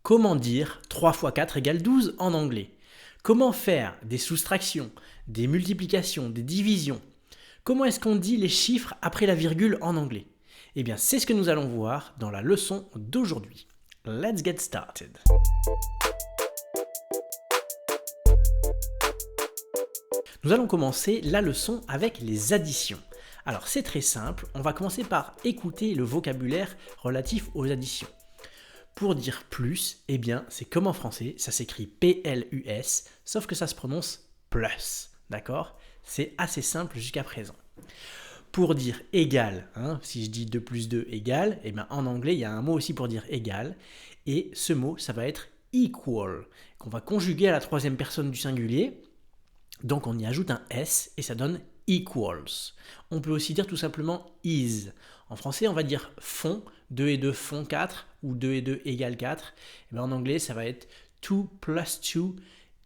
Comment dire 3 fois 4 égale 12 en anglais? Comment faire des soustractions, des multiplications, des divisions? Comment est-ce qu'on dit les chiffres après la virgule en anglais? Eh bien, c'est ce que nous allons voir dans la leçon d'aujourd'hui. Let's get started. Nous allons commencer la leçon avec les additions. Alors c'est très simple, on va commencer par écouter le vocabulaire relatif aux additions. Pour dire plus, eh bien c'est comme en français, ça s'écrit P-L-U-S, sauf que ça se prononce plus, d'accord? C'est assez simple jusqu'à présent. Pour dire égal, si je dis 2 plus 2 égale, eh bien en anglais il y a un mot aussi pour dire égal, et ce mot ça va être equal, qu'on va conjuguer à la troisième personne du singulier. Donc on y ajoute un S et ça donne equals. On peut aussi dire tout simplement is. En français on va dire font, 2 et 2 font 4 ou 2 et 2 égale 4. Et bien en anglais ça va être 2 plus 2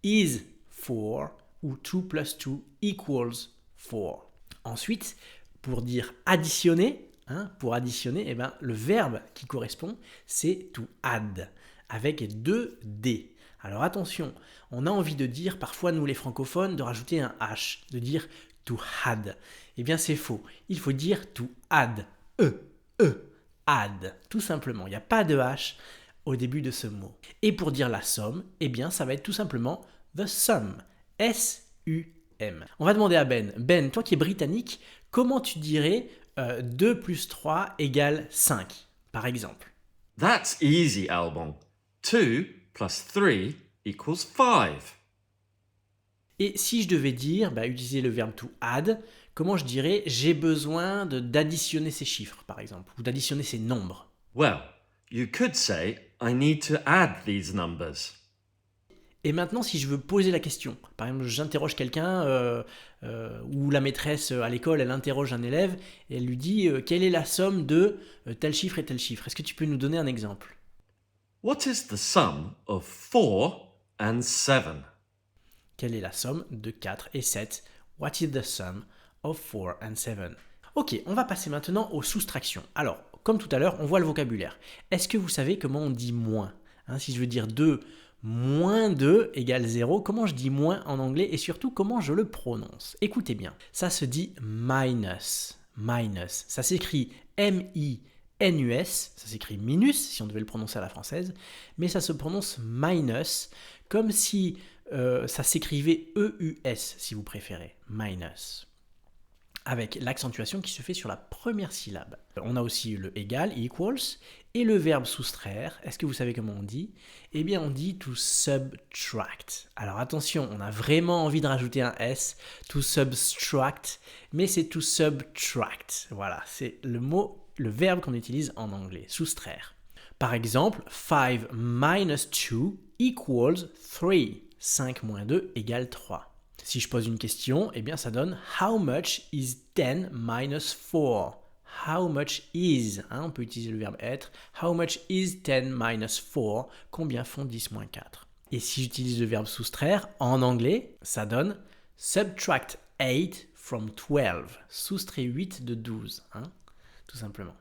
is 4 ou 2 plus 2 equals 4. Ensuite, pour dire additionner, eh ben, le verbe qui correspond c'est to add avec 2 D. Alors attention, on a envie de dire, parfois nous les francophones, de rajouter un H, de dire to add. Eh bien c'est faux, il faut dire to add, add, tout simplement. Il n'y a pas de H au début de ce mot. Et pour dire la somme, eh bien ça va être tout simplement the sum, S-U-M. On va demander à Ben. Ben, toi qui es britannique, comment tu dirais 2 plus 3 égale 5, par exemple? That's easy, Alban. 2 plus 3 equals 5. Et si je devais dire, utiliser le verbe to add, comment je dirais j'ai besoin d'additionner ces chiffres, par exemple, ou d'additionner ces nombres? Well, you could say, I need to add these numbers. Et maintenant, si je veux poser la question, par exemple, j'interroge quelqu'un, ou la maîtresse à l'école, elle interroge un élève, et elle lui dit quelle est la somme de tel chiffre et tel chiffre. Est-ce que tu peux nous donner un exemple? What is the sum of 4 and 7? Quelle est la somme de 4 et 7? What is the sum of 4 and 7? Ok, on va passer maintenant aux soustractions. Alors, comme tout à l'heure, on voit le vocabulaire. Est-ce que vous savez comment on dit moins? Si je veux dire 2 moins 2 égale 0, comment je dis moins en anglais et surtout comment je le prononce? Écoutez bien, ça se dit minus. Minus, ça s'écrit M-I-N-U-S, ça s'écrit minus si on devait le prononcer à la française, mais ça se prononce minus comme si ça s'écrivait E-U-S si vous préférez, minus, avec l'accentuation qui se fait sur la première syllabe. On a aussi le égal, equals, et le verbe soustraire. Est-ce que vous savez comment on dit? Eh bien on dit to subtract. Alors attention, on a vraiment envie de rajouter un S, to subtract, mais c'est to subtract. Voilà, c'est le verbe qu'on utilise en anglais, soustraire. Par exemple, 5 minus 2 equals 3. 5 moins 2 égale 3. Si je pose une question, eh bien ça donne how much is 10 minus 4? How much is, on peut utiliser le verbe être. How much is 10 minus 4? Combien font 10 moins 4? Et si j'utilise le verbe soustraire, en anglais, ça donne subtract 8 from 12. Soustrait 8 de 12, tout simplement.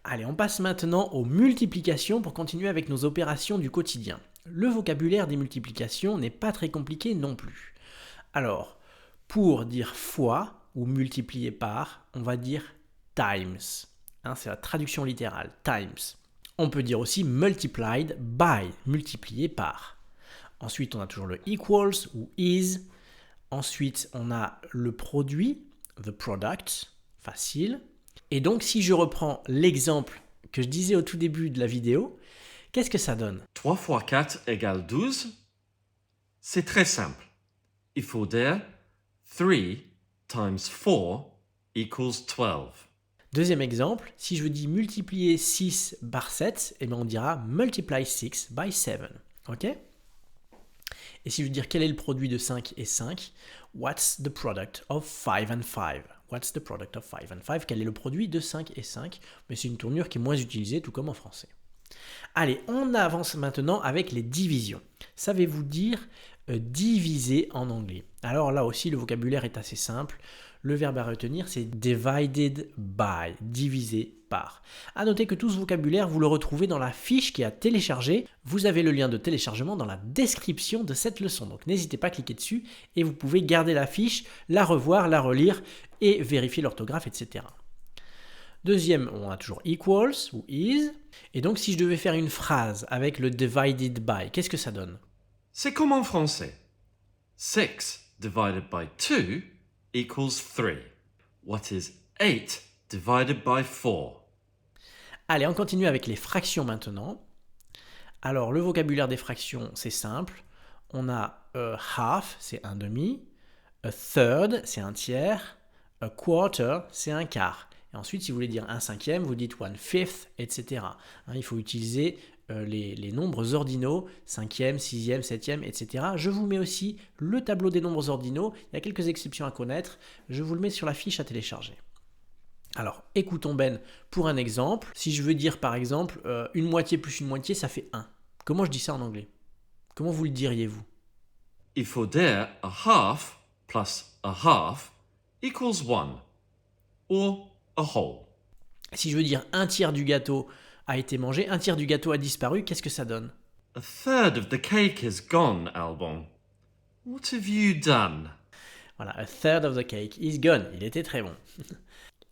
Allez, on passe maintenant aux multiplications pour continuer avec nos opérations du quotidien. Le vocabulaire des multiplications n'est pas très compliqué non plus. Alors, pour dire fois ou multiplier par, on va dire times. C'est la traduction littérale, times. On peut dire aussi multiplied by, multiplié par. Ensuite, on a toujours le equals ou is. Ensuite, on a le produit, the product, facile. Et donc, si je reprends l'exemple que je disais au tout début de la vidéo, qu'est-ce que ça donne? 3 fois 4 égale 12? C'est très simple. Il faut dire 3 times 4 equals 12. Deuxième exemple, si je veux dire multiplier 6 par 7, on dira multiply 6 by 7. Ok? Et si je veux dire quel est le produit de 5 et 5, what's the product of 5 and 5? What's the product of 5 and 5? Quel est le produit de 5 et 5? Mais c'est une tournure qui est moins utilisée, tout comme en français. Allez, on avance maintenant avec les divisions. Savez-vous dire diviser en anglais? Alors là aussi, le vocabulaire est assez simple. Le verbe à retenir, c'est divided by, divisé par. A noter que tout ce vocabulaire, vous le retrouvez dans la fiche qui est à télécharger. Vous avez le lien de téléchargement dans la description de cette leçon. Donc n'hésitez pas à cliquer dessus et vous pouvez garder la fiche, la revoir, la relire et vérifier l'orthographe, etc. Deuxième, on a toujours equals ou is. Et donc si je devais faire une phrase avec le divided by, qu'est-ce que ça donne? C'est comme en français. 6 divided by 2 equals 3. What is 8 divided by 4? Allez, on continue avec les fractions maintenant. Alors, le vocabulaire des fractions, c'est simple. On a half, c'est un demi. A third, c'est un tiers. A quarter, c'est un quart. Et ensuite, si vous voulez dire un cinquième, vous dites one fifth, etc. Il faut utiliser les nombres ordinaux, cinquième, sixième, septième, etc. Je vous mets aussi le tableau des nombres ordinaux. Il y a quelques exceptions à connaître. Je vous le mets sur la fiche à télécharger. Alors, écoutons Ben pour un exemple. Si je veux dire par exemple une moitié plus une moitié, ça fait 1. Comment je dis ça en anglais? Comment vous le diriez-vous? Il faut dire a half plus a half equals 1. Or a whole. Si je veux dire un tiers du gâteau a été mangé, un tiers du gâteau a disparu, qu'est-ce que ça donne? A third of the cake is gone, Alban. What have you done? Voilà, a third of the cake is gone. Il était très bon.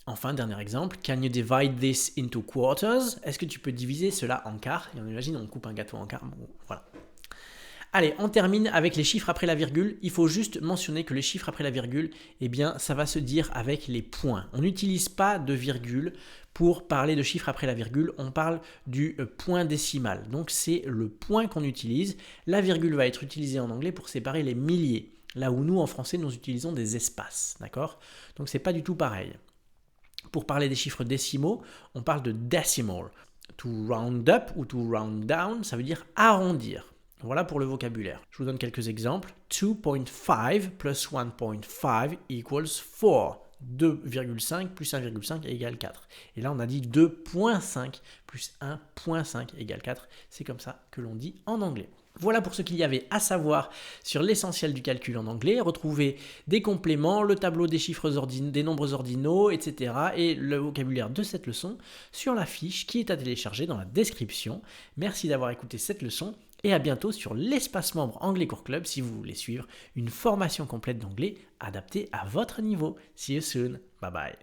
Enfin, dernier exemple, can you divide this into quarters? Est-ce que tu peux diviser cela en quarts? Et on imagine, on coupe un gâteau en quarts. Bon, voilà. Allez, on termine avec les chiffres après la virgule. Il faut juste mentionner que les chiffres après la virgule, eh bien, ça va se dire avec les points. On n'utilise pas de virgule pour parler de chiffres après la virgule. On parle du point décimal. Donc, c'est le point qu'on utilise. La virgule va être utilisée en anglais pour séparer les milliers. Là où nous, en français, nous utilisons des espaces. D'accord? Donc, c'est pas du tout pareil. Pour parler des chiffres décimaux, on parle de decimal. To round up ou to round down, ça veut dire arrondir. Voilà pour le vocabulaire. Je vous donne quelques exemples. 2.5 plus 1.5 equals 4. 2,5 plus 1,5 égale 4. Et là, on a dit 2.5 plus 1.5 égale 4. C'est comme ça que l'on dit en anglais. Voilà pour ce qu'il y avait à savoir sur l'essentiel du calcul en anglais. Retrouvez des compléments, le tableau des chiffres des nombres ordinaux, etc. et le vocabulaire de cette leçon sur la fiche qui est à télécharger dans la description. Merci d'avoir écouté cette leçon et à bientôt sur l'espace membre Anglais Cours Club si vous voulez suivre une formation complète d'anglais adaptée à votre niveau. See you soon. Bye bye.